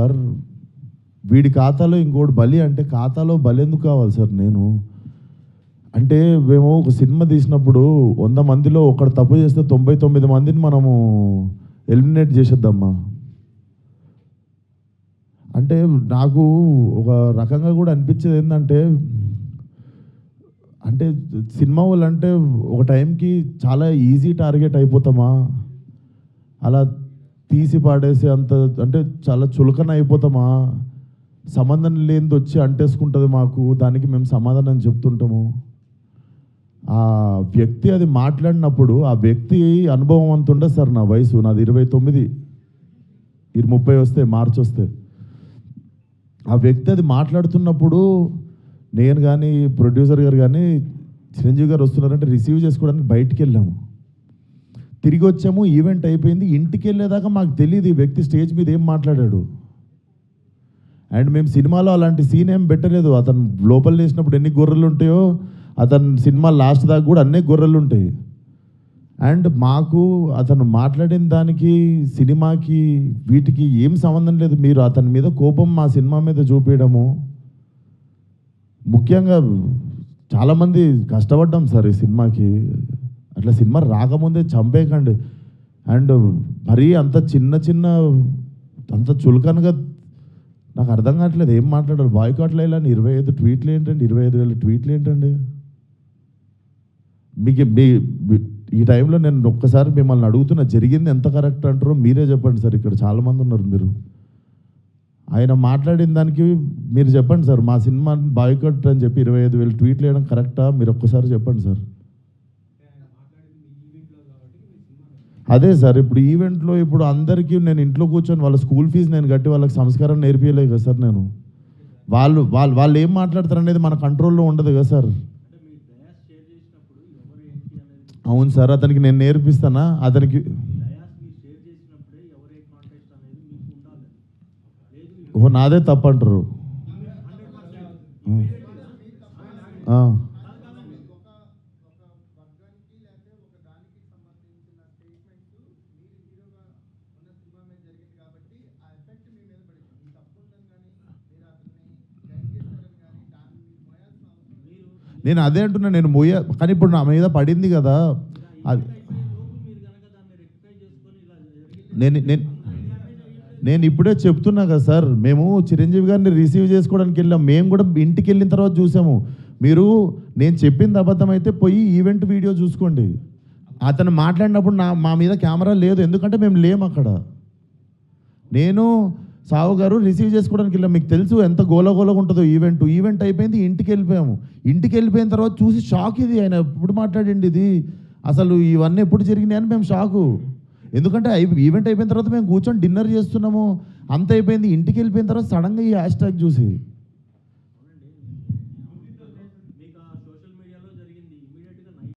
Sir వీడి ఖాతాలో ఇంకోటి బలి అంటే ఖాతాలో బలి ఎందుకు కావాలి సార్? నేను అంటే మేము ఒక సినిమా తీసినప్పుడు 100 మందిలో ఒకడు తప్పు చేస్తే 99 మందిని మనము ఎలిమినేట్ చేసేద్దామా అంటే నాకు ఒక రకంగా కూడా అనిపించేది ఏంటంటే అంటే సినిమా వాళ్ళు అంటే ఒక టైంకి చాలా ఈజీ టార్గెట్ అయిపోతామా, అలా తీసి పాడేసి అంత అంటే చాలా చులకన అయిపోతామా, సంబంధం లేనిది వచ్చి అంటేసుకుంటుంది మాకు, దానికి మేము సమాధానం చెప్తుంటాము. ఆ వ్యక్తి అది మాట్లాడినప్పుడు ఆ వ్యక్తి అనుభవం అంత ఉండదు సార్. నా వయసు నాది 29, 30 వస్తే మార్చి వస్తే ఆ వ్యక్తి అది మాట్లాడుతున్నప్పుడు నేను కానీ ప్రొడ్యూసర్ గారు కానీ చిరంజీవి గారు వస్తున్నారంటే రిసీవ్ చేసుకోవడానికి బయటికి వెళ్ళాము. తిరిగి వచ్చాము, ఈవెంట్ అయిపోయింది. ఇంటికి వెళ్ళేదాకా మాకు తెలియదు ఈ వ్యక్తి స్టేజ్ మీద ఏం మాట్లాడాడు. అండ్ మేము సినిమాలో అలాంటి సీన్ ఏం పెట్టలేదు. అతను లోపల వేసినప్పుడు ఎన్ని గొర్రెలు ఉంటాయో అతను సినిమా లాస్ట్ దాకా కూడా అన్నీ గొర్రెలు ఉంటాయి. అండ్ మాకు అతను మాట్లాడిన దానికి సినిమాకి వీటికి ఏం సంబంధం లేదు. మీరు అతని మీద కోపం మా సినిమా మీద చూపించడము, ముఖ్యంగా చాలామంది కష్టపడ్డాం సార్ ఈ సినిమాకి. అట్లా సినిమా రాకముందే చంపేయకండి. అండ్ మరీ అంత చిన్న అంత చులకనగా నాకు అర్థం కావట్లేదు ఏం మాట్లాడారు. బాయ్కాట్లు వేయాలని 25 ట్వీట్లు ఏంటండి, 25,000 ట్వీట్లు ఏంటండి? మీకు ఈ టైంలో నేను ఒక్కసారి మిమ్మల్ని అడుగుతున్నా, జరిగింది ఎంత కరెక్ట్ అంటారో మీరే చెప్పండి సార్. ఇక్కడ చాలామంది ఉన్నారు. మీరు ఆయన మాట్లాడిన దానికి మీరు చెప్పండి సార్. మా సినిమా బాయ్కాట్ అని చెప్పి 25,000 ట్వీట్లు వేయడం కరెక్టా? మీరు ఒక్కసారి చెప్పండి సార్. అదే సార్, ఇప్పుడు ఈవెంట్లో ఇప్పుడు అందరికీ నేను ఇంట్లో కూర్చొని వాళ్ళ స్కూల్ ఫీజు నేను కట్టి వాళ్ళకి సంస్కారం నేర్పించలేదు కదా సార్. నేను వాళ్ళు ఏం మాట్లాడతారు అనేది మన కంట్రోల్లో ఉండదు కదా సార్. అవును సార్, అతనికి నేను నేర్పిస్తానా? అతనికి ఓ నాదే తప్పు అంటారు. నేను అదే అంటున్నా, నేను కానీ ఇప్పుడు నా మీద పడింది కదా. అది నేను ఇప్పుడే చెప్తున్నా కదా సార్. మేము చిరంజీవి గారిని రిసీవ్ చేసుకోవడానికి వెళ్ళాం. మేము కూడా ఇంటికి వెళ్ళిన తర్వాత చూసాము. మీరు నేను చెప్పింది అబద్ధం అయితే పోయి ఈవెంట్ వీడియో చూసుకోండి. అతను మాట్లాడినప్పుడు మా మీద కెమెరా లేదు, ఎందుకంటే మేము లేము అక్కడ. నేను సావు గారు రిసీవ్ చేసుకోవడానికి వెళ్ళాం. మీకు తెలుసు ఎంత గోలగోలగా ఉంటుందో ఈవెంట్ అయిపోయింది, ఇంటికి వెళ్ళిపోయాము. ఇంటికి వెళ్ళిపోయిన తర్వాత చూసి షాక్, ఇది ఆయన ఎప్పుడు మాట్లాడండి, ఇది అసలు ఇవన్నీ ఎప్పుడు జరిగినాయి అని మేము షాకు. ఎందుకంటే ఈవెంట్ అయిపోయిన తర్వాత మేము కూర్చొని డిన్నర్ చేస్తున్నాము, అంత అయిపోయింది. ఇంటికి వెళ్ళిపోయిన తర్వాత సడన్గా ఈ హ్యాష్ ట్యాగ్ చూసి